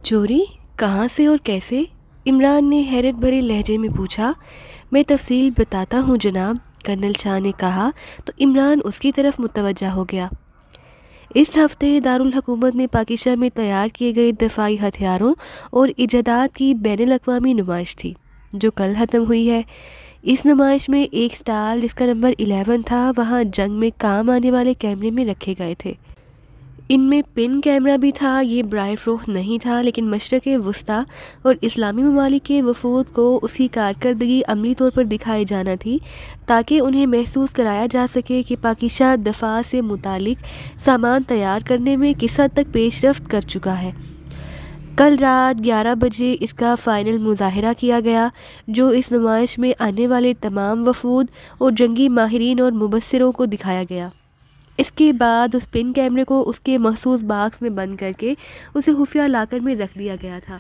चोरी? कहाँ से और कैसे? इमरान ने हैरत भरे लहजे में पूछा। मैं तफसील बताता हूँ जनाब, कर्नल शाह ने कहा तो इमरान उसकी तरफ मुतवज्जा हो गया। इस हफ्ते दारुल हुकूमत में पाकिस्तान में तैयार किए गए दफाई हथियारों और इजादात की बैनुल अक़वामी नुमाइश थी जो कल ख़त्म हुई है। इस नुमाइश में एक स्टाल जिसका नंबर 11 था वहाँ जंग में काम आने वाले कैमरे में रखे गए थे। इनमें पिन कैमरा भी था। ये बराह फ़रोख्त नहीं था, लेकिन मशरक़ वस्ता और इस्लामी ममालिक के वफूद को उसकी कारकर्दगी अमली तौर पर दिखाई जाना थी ताकि उन्हें महसूस कराया जा सके कि पाकिस्तान दफा से मुतालिक सामान तैयार करने में किस हद तक पेशरफ्त कर चुका है। कल रात 11 बजे इसका फ़ाइनल मुज़ाहरा किया गया जो इस नुमाइश में आने वाले तमाम वफूद और जंगी माहिरीन और मुबस्सिरों को दिखाया गया। इसके बाद उस पिन कैमरे को उसके मखसूस बॉक्स में बंद करके उसे खुफिया लाकर में रख दिया गया था।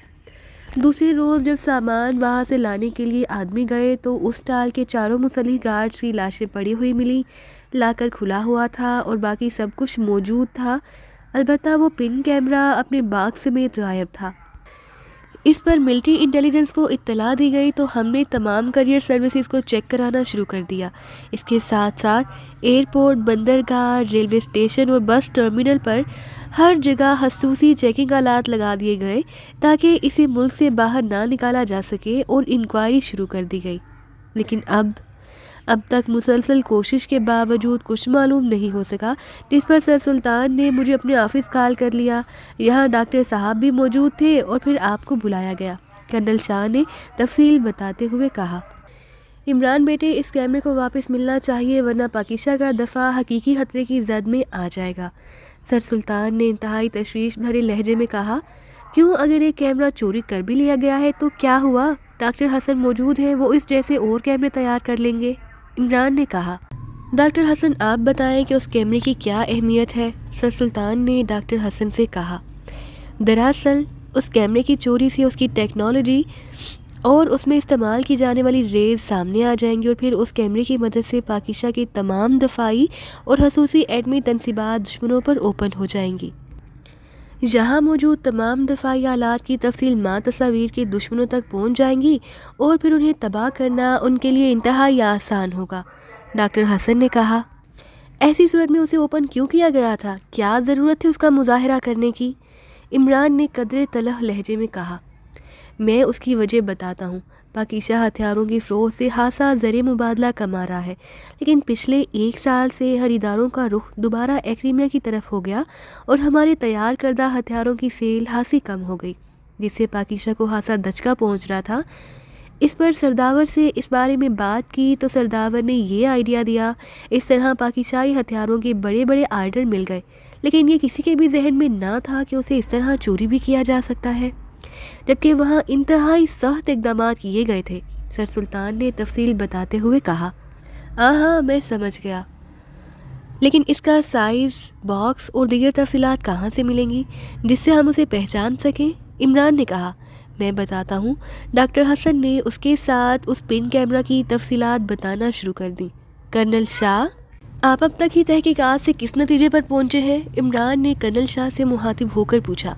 दूसरे रोज़ जब सामान वहाँ से लाने के लिए आदमी गए तो उस स्टाल के चारों मुसल्लिह गार्ड्स की लाशें पड़ी हुई मिली। लाकर खुला हुआ था और बाकी सब कुछ मौजूद था, अलबत्ता वो पिन कैमरा अपने बॉक्स समेत गायब था। इस पर मिलिट्री इंटेलिजेंस को इत्तला दी गई तो हमने तमाम करियर सर्विसेज को चेक कराना शुरू कर दिया। इसके साथ साथ एयरपोर्ट, बंदरगाह, रेलवे स्टेशन और बस टर्मिनल पर हर जगह खसूसी चेकिंग आलात लगा दिए गए ताकि इसे मुल्क से बाहर ना निकाला जा सके और इंक्वायरी शुरू कर दी गई। लेकिन अब तक मुसलसल कोशिश के बावजूद कुछ मालूम नहीं हो सका, जिस पर सर सुल्तान ने मुझे अपने ऑफिस कॉल कर लिया। यहाँ डॉक्टर साहब भी मौजूद थे और फिर आपको बुलाया गया, कर्नल शाह ने तफसील बताते हुए कहा। इमरान बेटे, इस कैमरे को वापस मिलना चाहिए वरना पाकिस्तान का दफ़ा हकीकी खतरे की जद में आ जाएगा, सर सुल्तान ने इंतहाई तशवीश भरे लहजे में कहा। क्यों? अगर एक कैमरा चोरी कर भी लिया गया है तो क्या हुआ? डॉक्टर हसन मौजूद हैं, वो इस जैसे और कैमरे तैयार कर लेंगे, इमरान ने कहा। डॉक्टर हसन, आप बताएं कि उस कैमरे की क्या अहमियत है, सर सुल्तान ने डॉक्टर हसन से कहा। दरअसल उस कैमरे की चोरी से उसकी टेक्नोलॉजी और उसमें इस्तेमाल की जाने वाली रेज सामने आ जाएंगी और फिर उस कैमरे की मदद से पाकिस्तान की तमाम दफाई और खसूसी एटमी तनसीबात दुश्मनों पर ओपन हो जाएंगी। यहाँ मौजूद तमाम दफाई आलात की तफसील माँ तस्वीर के दुश्मनों तक पहुँच जाएंगी और फिर उन्हें तबाह करना उनके लिए इंतहाई आसान होगा, डॉक्टर हसन ने कहा। ऐसी सूरत में उसे ओपन क्यों किया गया था? क्या ज़रूरत थी उसका मुजाहरा करने की? इमरान ने कदरे तलह लहजे में कहा। मैं उसकी वजह बताता हूँ। पाकिस्तान हथियारों की फ़रोख्त से खासा ज़र मुबादला कमा रहा है, लेकिन पिछले 1 साल से खरीदारों का रुख दोबारा क्रीमिया की तरफ हो गया और हमारे तैयार करदा हथियारों की सेल खासी कम हो गई, जिससे पाकिस्तान को खासा धचका पहुँच रहा था। इस पर सरदावर से इस बारे में बात की तो सरदावर ने ये आइडिया दिया। इस तरह पाकिस्तानी हथियारों के बड़े बड़े आर्डर मिल गए, लेकिन ये किसी के भी जहन में ना था कि उसे इस तरह चोरी भी किया जा सकता है, जबकि वहाँ इंतहाई सख्त इक़दाम किए गए थे, सर सुल्तान ने तफसील बताते हुए कहा। हाँ, मैं समझ गया, लेकिन इसका साइज़, बॉक्स और दीगर तफसीलात कहाँ से मिलेंगी जिससे हम उसे पहचान सकें, इमरान ने कहा। मैं बताता हूँ, डॉक्टर हसन ने उसके साथ उस पिन कैमरा की तफसीलात बताना शुरू कर दी। कर्नल शाह, आप अब तक ही तहकीकात से किस नतीजे पर पहुँचे हैं? इमरान ने कर्नल शाह से मुखातिब होकर पूछा।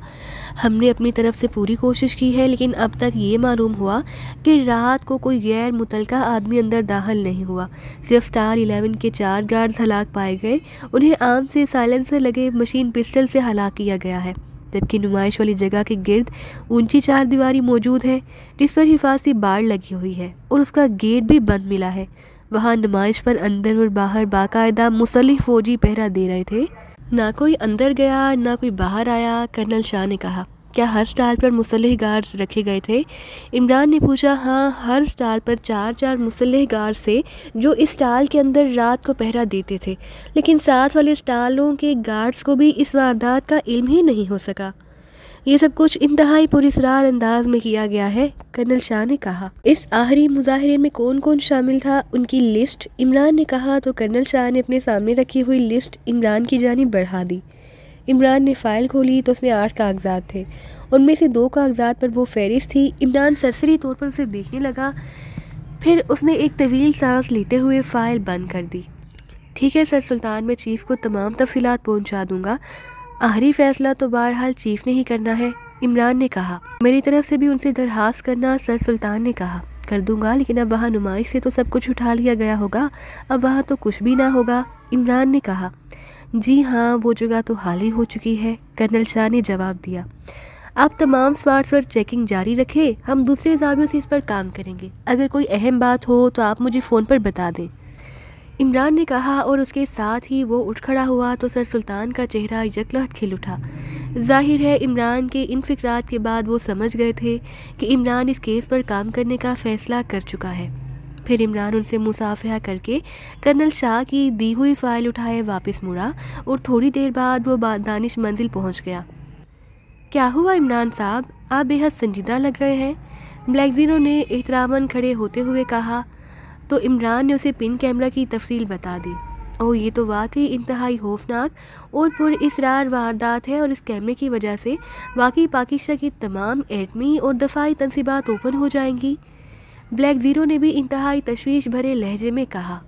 हमने अपनी तरफ से पूरी कोशिश की है, लेकिन अब तक ये मालूम हुआ कि रात को कोई गैर मुतलका आदमी अंदर दाखिल नहीं हुआ। सिर्फ स्टार 11 के 4 गार्ड्स हलाक पाए गए। उन्हें आम से साइलेंसर लगे मशीन पिस्टल से हलाक किया गया है, जबकि नुमाइश वाली जगह के गिर्द ऊंची 4 दीवारी मौजूद है जिस पर हिफाजती बाड़ लगी हुई है और उसका गेट भी बंद मिला है। वहाँ नुमाइश पर अंदर और बाहर बाकायदा मुसल्लिह फौजी पहरा दे रहे थे। ना कोई अंदर गया ना कोई बाहर आया, कर्नल शाह ने कहा। क्या हर स्टाल पर मुसल्लिह गार्ड्स रखे गए थे? इमरान ने पूछा। हाँ, हर स्टाल पर 4-4 मुसल्लिह गार्ड्स थे जो इस स्टाल के अंदर रात को पहरा देते थे, लेकिन साथ वाले स्टालों के गार्ड्स को भी इस वारदात का इल्म ही नहीं हो सका। ये सब कुछ इंतहाई पुरस्रार अंदाज में किया गया है, कर्नल शाह ने कहा। इस आखिरी मुजाहरे में कौन कौन शामिल था, उनकी लिस्ट, इमरान ने कहा तो कर्नल शाह ने अपने सामने रखी हुई लिस्ट इमरान की जानिब बढ़ा दी। इमरान ने फ़ाइल खोली तो उसमें 8 कागजात थे। उनमें से 2 कागजात पर वो फहरिस्त थी। इमरान सरसरी तौर पर उसे देखने लगा, फिर उसने एक तवील सांस लेते हुए फ़ाइल बंद कर दी। ठीक है सर सुल्तान, मैं चीफ़ को तमाम तफसीलात पहुंचा दूंगा। आखिरी फैसला तो बहरहाल चीफ ने ही करना है, इमरान ने कहा। मेरी तरफ से भी उनसे दरखास्त करना, सर सुल्तान ने कहा। कर दूंगा, लेकिन अब वहाँ नुमाइश से तो सब कुछ उठा लिया गया होगा, अब वहाँ तो कुछ भी ना होगा, इमरान ने कहा। जी हाँ, वो जगह तो हाल ही हो चुकी है, कर्नल शाह ने जवाब दिया। आप तमाम स्पॉट्स पर चेकिंग जारी रखें, हम दूसरे ज़ावियों से इस पर काम करेंगे। अगर कोई अहम बात हो तो आप मुझे फ़ोन पर बता दें, इमरान ने कहा। और उसके साथ ही वो उठ खड़ा हुआ तो सर सुल्तान का चेहरा यकलहत खिल उठा। जाहिर है इमरान के इन फिक्रात के बाद वो समझ गए थे कि इमरान इस केस पर काम करने का फ़ैसला कर चुका है। फिर इमरान उनसे मुसाफिहा करके कर्नल शाह की दी हुई फ़ाइल उठाए वापस मुड़ा और थोड़ी देर बाद वो दानिश मंजिल पहुंच गया। क्या हुआ इमरान साहब, आप बेहद संजीदा लग रहे हैं, ब्लैक ज़ीरो ने एहतरामन खड़े होते हुए कहा। तो इमरान ने उसे पिन कैमरा की तफसील बता दी। ओह, ये तो वाकई इंतहाई खौफनाक और पुरइसरार वारदात है, और इस कैमरे की वजह से वाकई पाकिस्तान की तमाम एटमी और दफाई तनसीबात ओपन हो जाएंगी, ब्लैक ज़ीरो ने भी इंतहाई तशवीश भरे लहजे में कहा।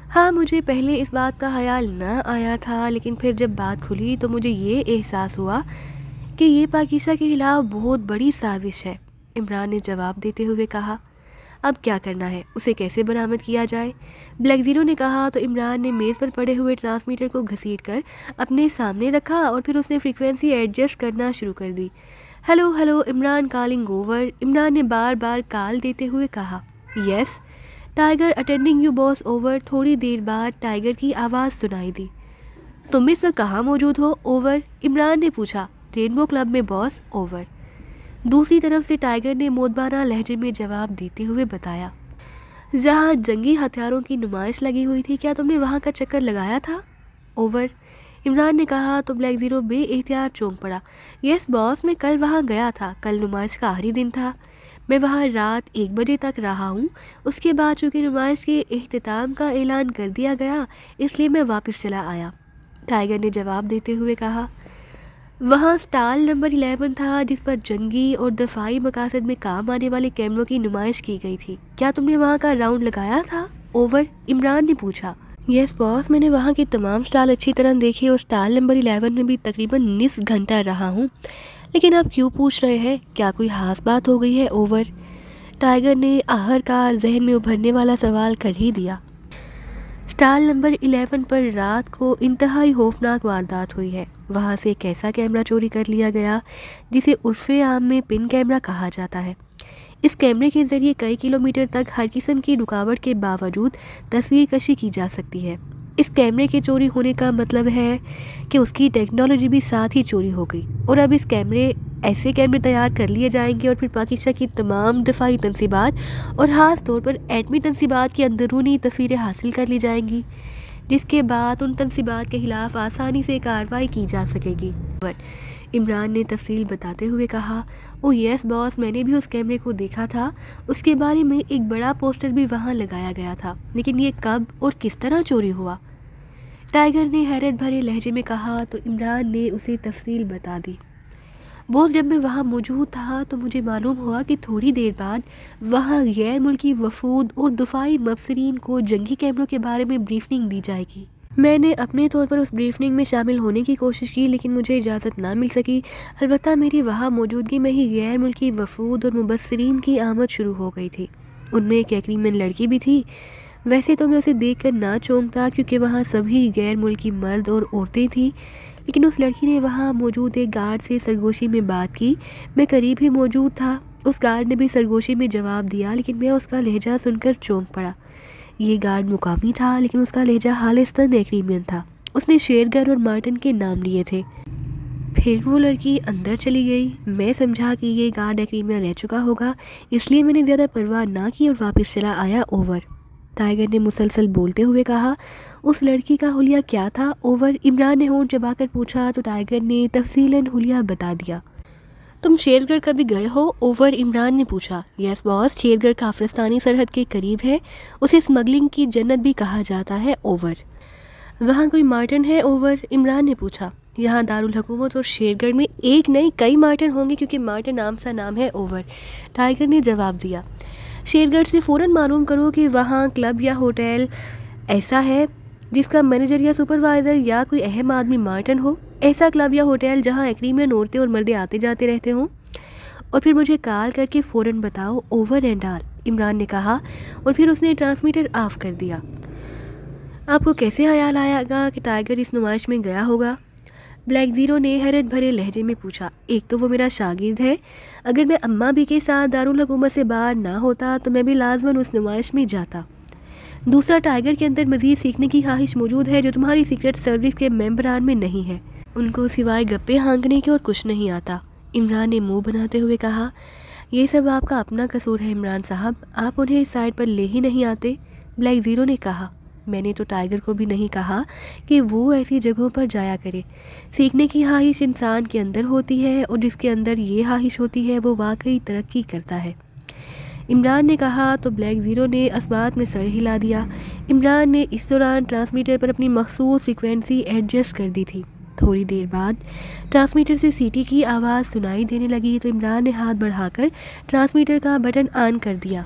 हाँ, मुझे पहले इस बात का ख्याल न आया था, लेकिन फिर जब बात खुली तो मुझे ये एहसास हुआ कि ये पाकिस्तान के खिलाफ बहुत बड़ी साजिश है, इमरान ने जवाब देते हुए कहा। अब क्या करना है, उसे कैसे बरामद किया जाए, ब्लैक ज़ीरो ने कहा। तो इमरान ने मेज़ पर पड़े हुए ट्रांसमीटर को घसीटकर अपने सामने रखा और फिर उसने फ्रीक्वेंसी एडजस्ट करना शुरू कर दी। Hello hello, Imran calling over, Imran ने बार बार कॉल देते हुए कहा। Yes Tiger attending you boss, over. थोड़ी देर बाद टाइगर की आवाज़ सुनाई दी। तुम इस वक्त कहाँ मौजूद हो, ओवर, इमरान ने पूछा। रेनबो क्लब में बॉस, ओवर। दूसरी तरफ से टाइगर ने मोदबाना लहजे में जवाब देते हुए बताया। जहाँ जंगी हथियारों की नुमाइश लगी हुई थी, क्या तुमने वहाँ का चक्कर लगाया था, ओवर, इमरान ने कहा। तो ब्लैक ज़ीरो बेएहतियात चौंक पड़ा। यस बॉस, मैं कल वहाँ गया था, कल नुमाइश का आखिरी दिन था, मैं वहाँ रात 1 बजे तक रहा हूँ। उसके बाद चूँकि नुमाइश के इख्तिताम का ऐलान कर दिया गया, इसलिए मैं वापस चला आया, टाइगर ने जवाब देते हुए कहा। वहाँ स्टॉल नंबर 11 था, जिस पर जंगी और दफाई मकासद में काम आने वाले कैमरों की नुमाइश की गई थी। क्या तुमने वहाँ का राउंड लगाया था, ओवर, इमरान ने पूछा। यस बॉस, मैंने वहाँ की तमाम स्टॉल अच्छी तरह देखी और स्टॉल नंबर 11 में भी तकरीबन निस्फ घंटा रहा हूँ। लेकिन आप क्यों पूछ रहे हैं, क्या कोई खास बात हो गई है, ओवर, टाइगर ने आखिरकार जहन में उभरने वाला सवाल कर ही दिया। स्टॉल नंबर 11 पर रात को इंतहाई खौफनाक वारदात हुई है। वहाँ से एक ऐसा कैमरा चोरी कर लिया गया जिसे उर्फ़े आम में पिन कैमरा कहा जाता है। इस कैमरे के ज़रिए कई किलोमीटर तक हर किस्म की रुकावट के बावजूद तस्वीर कशी की जा सकती है। इस कैमरे के चोरी होने का मतलब है कि उसकी टेक्नोलॉजी भी साथ ही चोरी हो गई, और अब ऐसे कैमरे तैयार कर लिए जाएंगे और फिर पाकिस्तान की तमाम दफाई तनसीबात और ख़ास तौर पर एटमी तनसीबात की अंदरूनी तस्वीरें हासिल कर ली जाएंगी, जिसके बाद उन तनसीबात के ख़िलाफ़ आसानी से कार्रवाई की जा सकेगी, इमरान ने तफसील बताते हुए कहा। ओ यस बॉस, मैंने भी उस कैमरे को देखा था, उसके बारे में एक बड़ा पोस्टर भी वहाँ लगाया गया था, लेकिन ये कब और किस तरह चोरी हुआ, टाइगर ने हैरत भरे लहजे में कहा। तो इमरान ने उसे तफसील बता दी। बॉस, जब मैं वहाँ मौजूद था तो मुझे मालूम हुआ कि थोड़ी देर बाद वहाँ गैर मुल्की वफूद और दफाई मबसरीन को जंगी कैमरों के बारे में ब्रीफिंग दी जाएगी। मैंने अपने तौर पर उस ब्रीफिंग में शामिल होने की कोशिश की, लेकिन मुझे इजाज़त ना मिल सकी। अलबत्ता मेरी वहाँ मौजूदगी में ही गैर मुल्की वफूद और मुबसरीन की आमद शुरू हो गई थी। उनमें एक यकीनन लड़की भी थी। वैसे तो मैं उसे देखकर ना चौंकता, क्योंकि वहाँ सभी गैर मुल्की मर्द और औरतें थीं, लेकिन उस लड़की ने वहाँ मौजूद एक गार्ड से सरगोशी में बात की। मैं करीब ही मौजूद था, उस गार्ड ने भी सरगोशी में जवाब दिया, लेकिन मैं उसका लहजा सुनकर चौंक पड़ा। ये गार्ड मुकामी था, लेकिन उसका लहजा खालिस्तान एग्रीमियन था। उसने शेरगर और मार्टिन के नाम लिए थे। फिर वो लड़की अंदर चली गई। मैं समझा कि ये गार्ड एग्रीमियन रह चुका होगा, इसलिए मैंने ज़्यादा परवाह ना की और वापस चला आया, ओवर, टाइगर ने मुसलसल बोलते हुए कहा। उस लड़की का हुलिया क्या था, ओवर, इमरान ने होंठ चबाकर पूछा। तो टाइगर ने तफसीलन हुलिया बता दिया। तुम शेरगढ़ कभी गए हो, ओवर, इमरान ने पूछा। यस बॉस, शेरगढ़ काफिस्तानी सरहद के करीब है, उसे स्मगलिंग की जन्नत भी कहा जाता है, ओवर। वहाँ कोई मार्टिन है, ओवर, इमरान ने पूछा। यहाँ दारुल हुकूमत और शेरगढ़ में एक नहीं कई मार्टिन होंगे, क्योंकि मार्टिन नाम सा नाम है, ओवर, टाइगर ने जवाब दिया। शेरगढ़ से फ़ौरन मालूम करो कि वहाँ क्लब या होटल ऐसा है जिसका मैनेजर या सुपरवाइज़र या कोई अहम आदमी मार्टिन हो। ऐसा क्लब या होटल जहाँ एक्रीमियन औरतें और मर्दे आते जाते रहते हों। और फिर मुझे कॉल करके फ़ौरन बताओ, ओवर एंड ऑल, इमरान ने कहा और फिर उसने ट्रांसमीटर ऑफ कर दिया। आपको कैसे ख्याल आएगा कि टाइगर इस नुमाइश में गया होगा? ब्लैक ज़ीरो ने हैरत भरे लहजे में पूछा। एक तो वो मेरा शागिर्द है, अगर मैं अम्मा भी के साथ दारुल हुकूमत से बाहर ना होता तो मैं भी लाजमन उस नुमाइश में जाता। दूसरा, टाइगर के अंदर मज़ीद सीखने की ख्वाहिश मौजूद है जो तुम्हारी सीक्रेट सर्विस के मेंबरान में नहीं है। उनको सिवाय गप्पे हाँकने के और कुछ नहीं आता। इमरान ने मुंह बनाते हुए कहा, ये सब आपका अपना कसूर है इमरान साहब, आप उन्हें इस साइड पर ले ही नहीं आते। ब्लैक ज़ीरो ने कहा, मैंने तो टाइगर को भी नहीं कहा कि वो ऐसी जगहों पर जाया करे। सीखने की ख्वाहिश इंसान के अंदर होती है और जिसके अंदर ये ख्वाहिश होती है वो वाकई तरक्की करता है। इमरान ने कहा तो ब्लैक ज़ीरो ने असबात में सर हिला दिया। इमरान ने इस दौरान ट्रांसमीटर पर अपनी मखसूस फ्रीक्वेंसी एडजस्ट कर दी थी। थोड़ी देर बाद ट्रांसमीटर से सीटी की आवाज़ सुनाई देने लगी तो इमरान ने हाथ बढ़ाकर ट्रांसमीटर का बटन ऑन कर दिया।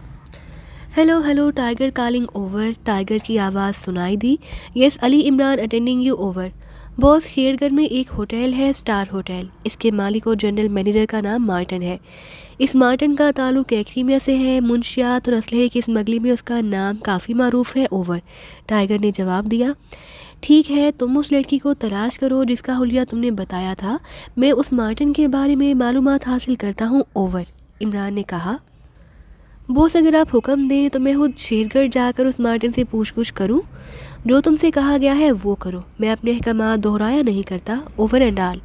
Hello hello Tiger calling over, Tiger की आवाज़ सुनाई दी। Yes Ali Imran attending you over. Boss, Shergarh में एक होटल है, स्टार होटल। इसके मालिक और जनरल मैनेजर का नाम मार्टिन है। इस मार्टिन का ताल्लुक एक्रीमिया से है। मुंशियात और असलहे की स्मगलिंग में उसका नाम काफ़ी मारूफ है, ओवर। टाइगर ने जवाब दिया। ठीक है, तुम उस लड़की को तलाश करो जिसका हुलिया तुमने बताया था। मैं उस मार्टिन के बारे में मालूमात हासिल करता हूँ, ओवर। इमरान ने कहा। बॉस, अगर आप हुक्म दें तो मैं खुद शेरगढ़ जाकर उस मार्टिन से पूछ करूं। जो तुमसे कहा गया है वो करो, मैं अपने अहकामात दोहराया नहीं करता, ओवर एंड ऑल,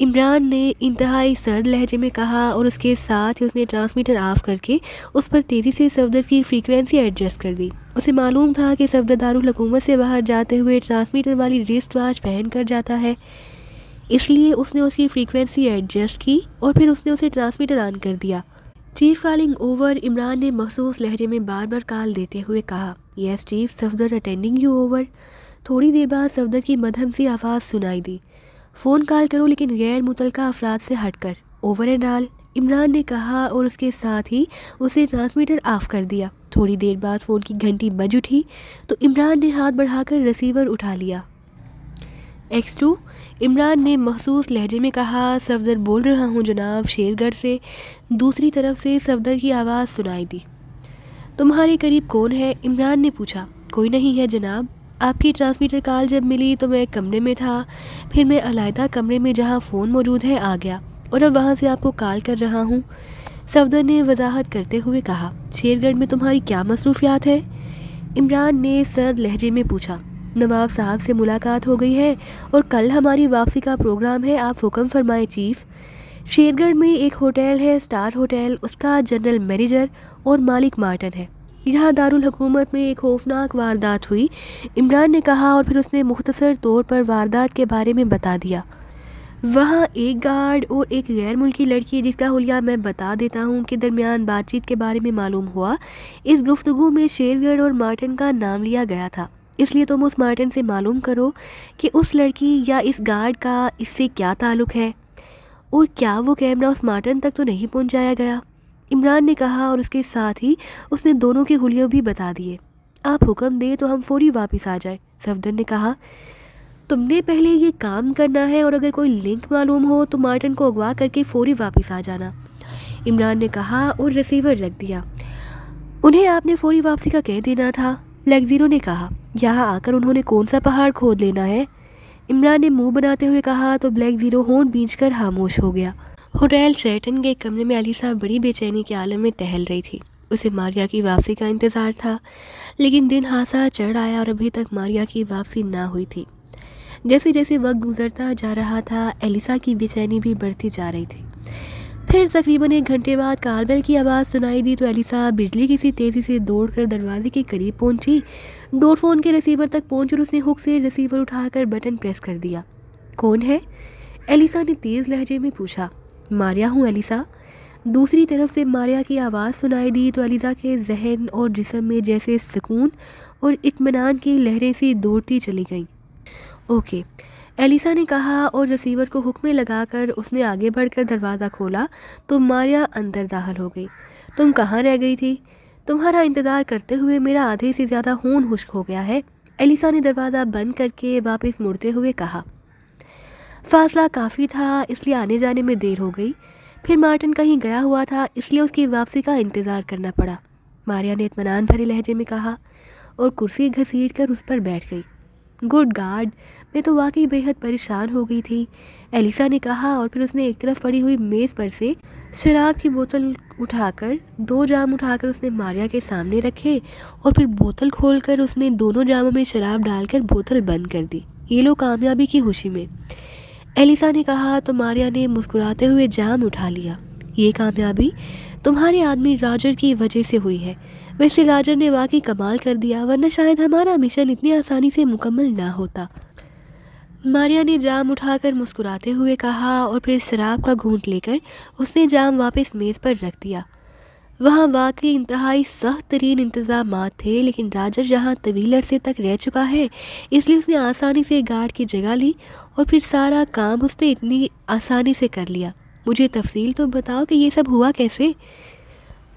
इमरान ने इंतहाई सर्द लहजे में कहा और उसके साथ ही उसने ट्रांसमीटर ऑफ करके उस पर तेज़ी से सफदर की फ्रीक्वेंसी एडजस्ट कर दी। उसे मालूम था कि सफदर दारुल हुकूमत से बाहर जाते हुए ट्रांसमीटर वाली रिस्ट वॉच पहन कर जाता है, इसलिए उसने उसकी फ्रीक्वेंसी एडजस्ट की और फिर उसने उसे ट्रांसमीटर ऑन कर दिया। चीफ कॉलिंग ओवर, इमरान ने मखसूस लहजे में बार बार कॉल देते हुए कहा। Yes chief, Safdar attending you, over. थोड़ी देर बाद सफदर की मध्यम सी आवाज़ सुनाई दी। फ़ोन कॉल करो लेकिन गैर मुतलका अफराद से हटकर, ओवर एंड ऑल, इमरान ने कहा और उसके साथ ही उसे ट्रांसमीटर ऑफ कर दिया। थोड़ी देर बाद फ़ोन की घंटी बज उठी तो इमरान ने हाथ बढ़ाकर रिसीवर उठा लिया। X2, इमरान ने महसूस लहजे में कहा। सफदर बोल रहा हूँ जनाब, शेरगढ़ से। दूसरी तरफ से सफदर की आवाज़ सुनाई दी। तुम्हारे करीब कौन है? इमरान ने पूछा। कोई नहीं है जनाब, आपकी ट्रांसमीटर कॉल जब मिली तो मैं कमरे में था, फिर मैं अलहदा कमरे में जहाँ फ़ोन मौजूद है आ गया और अब वहाँ से आपको कॉल कर रहा हूँ, सफदर ने वजाहत करते हुए कहा। शेरगढ़ में तुम्हारी क्या मसरूफियात है? इमरान ने सर्द लहजे में पूछा। नवाब साहब से मुलाकात हो गई है और कल हमारी वापसी का प्रोग्राम है, आप हुक्म फरमाएं चीफ़। शेरगढ़ में एक होटल है, स्टार होटल, उसका जनरल मैनेजर और मालिक मार्टिन है। यहाँ दारुल हुकूमत में एक खौफनाक वारदात हुई, इमरान ने कहा और फिर उसने मुख्तसर तौर पर वारदात के बारे में बता दिया। वहाँ एक गार्ड और एक गैर मुल्की लड़की, जिसका हुलिया मैं बता देता हूँ, के दरमियान बातचीत के बारे में मालूम हुआ। इस गुफ्तगू में शेरगढ़ और मार्टिन का नाम लिया गया था, इसलिए तुम उस मार्टिन से मालूम करो कि उस लड़की या इस गार्ड का इससे क्या ताल्लुक़ है और क्या वो कैमरा उस मार्टिन तक तो नहीं पहुंचाया गया, इमरान ने कहा और उसके साथ ही उसने दोनों के हुलिये भी बता दिए। आप हुक्म दें तो हम फौरी वापस आ जाएं, सफदर ने कहा। तुमने पहले ये काम करना है और अगर कोई लिंक मालूम हो तो मार्टिन को अगवा करके फौरी वापस आ जाना, इमरान ने कहा और रिसीवर रख दिया। उन्हें आपने फौरी वापसी का कह देना था, ब्लैक ज़ीरो ने कहा। यहाँ आकर उन्होंने कौन सा पहाड़ खोद लेना है, इमरान ने मुंह बनाते हुए कहा तो ब्लैक ज़ीरो होंठ बींचकर खामोश हो गया। होटल शेरटन के कमरे में अलीसा बड़ी बेचैनी के आलम में टहल रही थी। उसे मारिया की वापसी का इंतज़ार था, लेकिन दिन हासा चढ़ आया और अभी तक मारिया की वापसी ना हुई थी। जैसे जैसे वक्त गुजरता जा रहा था, एलिसा की बेचैनी भी बढ़ती जा रही थी। फिर तकरीबन 1 घंटे बाद कॉलबेल की आवाज़ सुनाई दी तो एलिसा बिजली की सी तेज़ी से दौड़कर दरवाजे के करीब पहुंची। डोर फोन के रिसीवर तक पहुंच और उसने हुक से रिसीवर उठाकर बटन प्रेस कर दिया। कौन है? एलिसा ने तेज़ लहजे में पूछा। मारिया हूँ एलिसा। दूसरी तरफ से मारिया की आवाज़ सुनाई दी तो एलिसा के जहन और जिस्म में जैसे सुकून और इत्मीनान की लहरें सी दौड़ती चली गईं। ओके, एलिसा ने कहा और रिसीवर को हुक्म लगाकर उसने आगे बढ़कर दरवाज़ा खोला तो मारिया अंदर दाखिल हो गई। तुम कहाँ रह गई थी? तुम्हारा इंतज़ार करते हुए मेरा आधे से ज़्यादा खून खुश्क हो गया है, एलिसा ने दरवाज़ा बंद करके वापस मुड़ते हुए कहा। फासला काफ़ी था, इसलिए आने जाने में देर हो गई। फिर मार्टिन कहीं गया हुआ था, इसलिए उसकी वापसी का इंतज़ार करना पड़ा, मारिया ने इत्मीनान भरे लहजे में कहा और कुर्सी घसीट कर उस पर बैठ गई। गुड गार्ड, मैं तो वाकई बेहद परेशान हो गई थी, एलिसा ने कहा और फिर उसने एक तरफ पड़ी हुई मेज़ पर से शराब की बोतल उठाकर 2 जाम उठाकर उसने मारिया के सामने रखे और फिर बोतल खोलकर उसने दोनों जामों में शराब डालकर बोतल बंद कर दी। ये लो कामयाबी की खुशी में, एलिसा ने कहा तो मारिया ने मुस्कुराते हुए जाम उठा लिया। ये कामयाबी तुम्हारे आदमी राजर की वजह से हुई है। वैसे राजर ने वाकई कमाल कर दिया, वरना शायद हमारा मिशन इतनी आसानी से मुकम्मल ना होता। मारिया ने जाम उठाकर मुस्कुराते हुए कहा और फिर शराब का घूंट लेकर उसने जाम वापस मेज़ पर रख दिया। वहाँ वाकई इंतहाई सख्त तरीन इंतज़ामात थे, लेकिन राजर जहाँ तवील अरसे तक रह चुका है, इसलिए उसने आसानी से गार्ड की जगह ली और फिर सारा काम उसने इतनी आसानी से कर लिया। मुझे तफसील तो बताओ कि ये सब हुआ कैसे।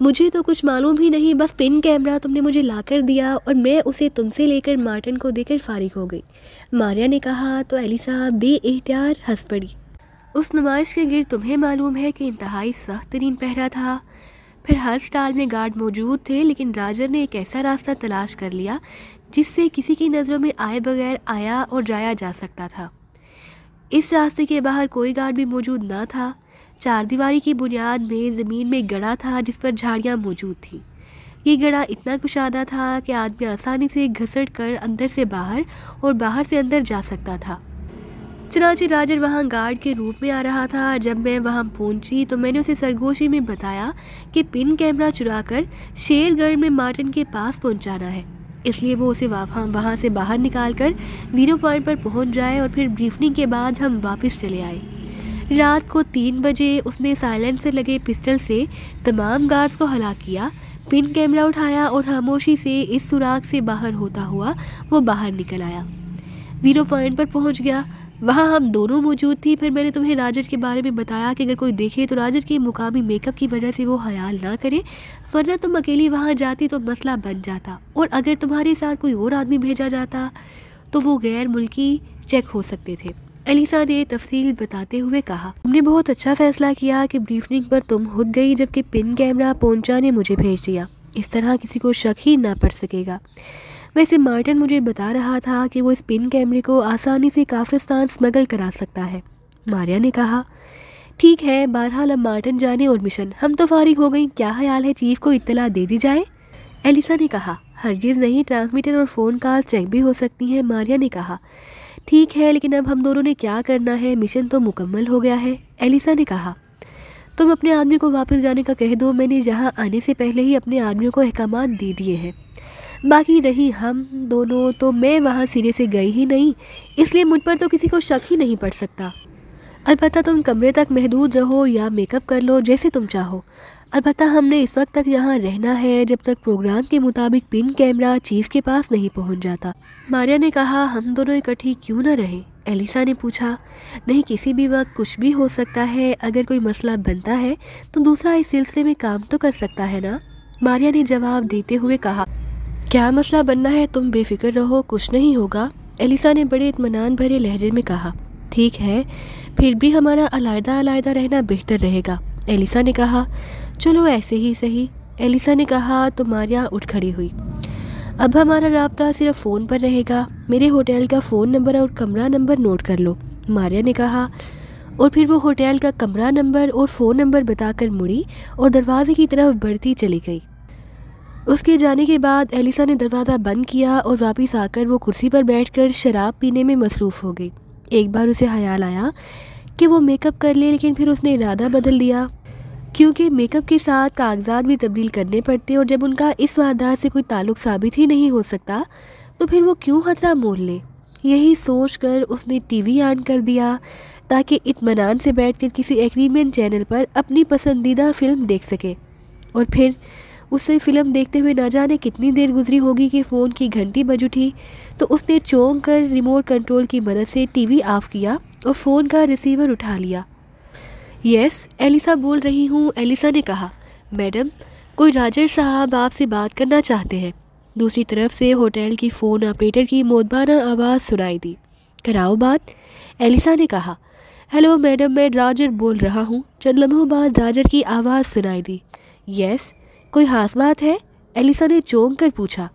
मुझे तो कुछ मालूम ही नहीं, बस पिन कैमरा तुमने मुझे लाकर दिया और मैं उसे तुमसे लेकर मार्टिन को देकर फारिग हो गई, मारिया ने कहा तो एलिसा बेएहतियार हंस पड़ी। उस नुमाइश के गिर्द तुम्हें मालूम है कि इंतहाई सख्त तरीन पहरा था। फिर हर स्टाल में गार्ड मौजूद थे, लेकिन राजर ने एक ऐसा रास्ता तलाश कर लिया जिससे किसी की नज़रों में आए बगैर आया और जाया जा सकता था। इस रास्ते के बाहर कोई गार्ड भी मौजूद ना था। 4 दीवारी की बुनियाद में ज़मीन में गड़ा था जिस पर झाड़ियाँ मौजूद थीं। ये गड़ा इतना कुशादा था कि आदमी आसानी से घसट कर अंदर से बाहर और बाहर से अंदर जा सकता था। चनाचे राजर वहाँ गार्ड के रूप में आ रहा था। जब मैं वहाँ पहुँची तो मैंने उसे सरगोशी में बताया कि पिन कैमरा चुराकर शेरगढ़ में मार्टिन के पास पहुँचाना है, इसलिए वो उसे वहाँ से बाहर निकाल कर 0 पॉइंट पर पहुँच जाए और फिर ब्रीफिंग के बाद हम वापस चले आए। रात को 3 बजे उसने साइलेंट से लगे पिस्टल से तमाम गार्ड्स को हलाक किया, पिन कैमरा उठाया और खामोशी से इस सुराग से बाहर होता हुआ वो बाहर निकल आया। 0 पॉइंट पर पहुँच गया, वहाँ हम दोनों मौजूद थी। फिर मैंने तुम्हें राजर के बारे में बताया कि अगर कोई देखे तो राजर के मुकामी मेकअप की वजह से वो ख्याल ना करे, वरना तुम अकेली वहाँ जाती तो मसला बन जाता, और अगर तुम्हारे साथ कोई और आदमी भेजा जाता तो वो गैर मुल्की चेक हो सकते थे। एलिसा ने तफसील बताते हुए कहा, तुमने बहुत अच्छा फैसला किया कि ब्रीफिंग पर तुम खुद गई जबकि पिन कैमरा पहुँचाने मुझे भेज दिया। इस तरह किसी को शक ही ना पड़ सकेगा। वैसे मार्टिन मुझे बता रहा था कि वो इस पिन कैमरे को आसानी से काफिस्तान स्मगल करा सकता है, मारिया ने कहा। ठीक है, बहरहाल अब मार्टिन जाने और मिशन, हम तो फारिग हो गई। क्या ख्याल है चीफ को इत्तला दे दी जाए? एलिसा ने कहा। हरगिज़ नहीं, ट्रांसमीटर और फ़ोन कॉल चेक भी हो सकती हैं, मारिया ने कहा। ठीक है, लेकिन अब हम दोनों ने क्या करना है, मिशन तो मुकम्मल हो गया है, एलिसा ने कहा। तुम अपने आदमी को वापस जाने का कह दो, मैंने यहाँ आने से पहले ही अपने आदमियों को अहकामात दे दिए हैं। बाकी रही हम दोनों, तो मैं वहाँ सिरे से गई ही नहीं, इसलिए मुझ पर तो किसी को शक ही नहीं पड़ सकता। अलबत्ता तुम कमरे तक महदूद रहो या मेकअप कर लो, जैसे तुम चाहो। अलबत्ता हमने इस वक्त तक यहाँ रहना है जब तक प्रोग्राम के मुताबिक पिन कैमरा चीफ के पास नहीं पहुँच जाता, मारिया ने कहा। हम दोनों इकट्ठी क्यों न रहें, एलिसा ने पूछा। नहीं, किसी भी वक्त कुछ भी हो सकता है। अगर कोई मसला बनता है तो दूसरा इस सिलसिले में काम तो कर सकता है ना, मारिया ने जवाब देते हुए कहा। क्या मसला बनना है, तुम बेफिक्र रहो, कुछ नहीं होगा, एलिसा ने बड़े इत्मीनान भरे लहजे में कहा। ठीक है, फिर भी हमारा अलग अलग रहना बेहतर रहेगा, एलिसा ने कहा। चलो ऐसे ही सही, एलिसा ने कहा तो मारिया उठ खड़ी हुई। अब हमारा राब्ता सिर्फ फ़ोन पर रहेगा। मेरे होटल का फ़ोन नंबर और कमरा नंबर नोट कर लो, मारिया ने कहा। और फिर वो होटल का कमरा नंबर और फ़ोन नंबर बताकर मुड़ी और दरवाजे की तरफ बढ़ती चली गई। उसके जाने के बाद एलिसा ने दरवाज़ा बंद किया और वापस आकर वो कुर्सी पर बैठकर शराब पीने में मसरूफ़ हो गई। एक बार उसे ख्याल आया कि वो मेकअप कर ले, लेकिन फिर उसने इरादा बदल दिया, क्योंकि मेकअप के साथ कागजात भी तब्दील करने पड़ते और जब उनका इस वारदात से कोई ताल्लुक़ साबित ही नहीं हो सकता तो फिर वो क्यों खतरा मोल ले। यही सोचकर उसने टीवी ऑन कर दिया ताकि इत्मीनान से बैठकर किसी एग्रीमेंट चैनल पर अपनी पसंदीदा फ़िल्म देख सके। और फिर उससे फ़िल्म देखते हुए ना जाने कितनी देर गुजरी होगी कि फ़ोन की घंटी बज उठी, तो उसने चौंक कर रिमोट कंट्रोल की मदद से टीवी ऑफ़ किया और फ़ोन का रिसीवर उठा लिया। यस, एलिसा बोल रही हूँ, एलिसा ने कहा। मैडम, कोई राजर साहब आपसे बात करना चाहते हैं, दूसरी तरफ से होटल की फ़ोन ऑपरेटर की मोदबाना आवाज़ सुनाई दी। कराओ बात, एलिसा ने कहा। हेलो मैडम, मैं राजर बोल रहा हूँ। चंद लम्हों बाद राजर की आवाज़ सुनाई दी। यस, कोई खास बात है? एलिसा ने चौंक कर पूछा।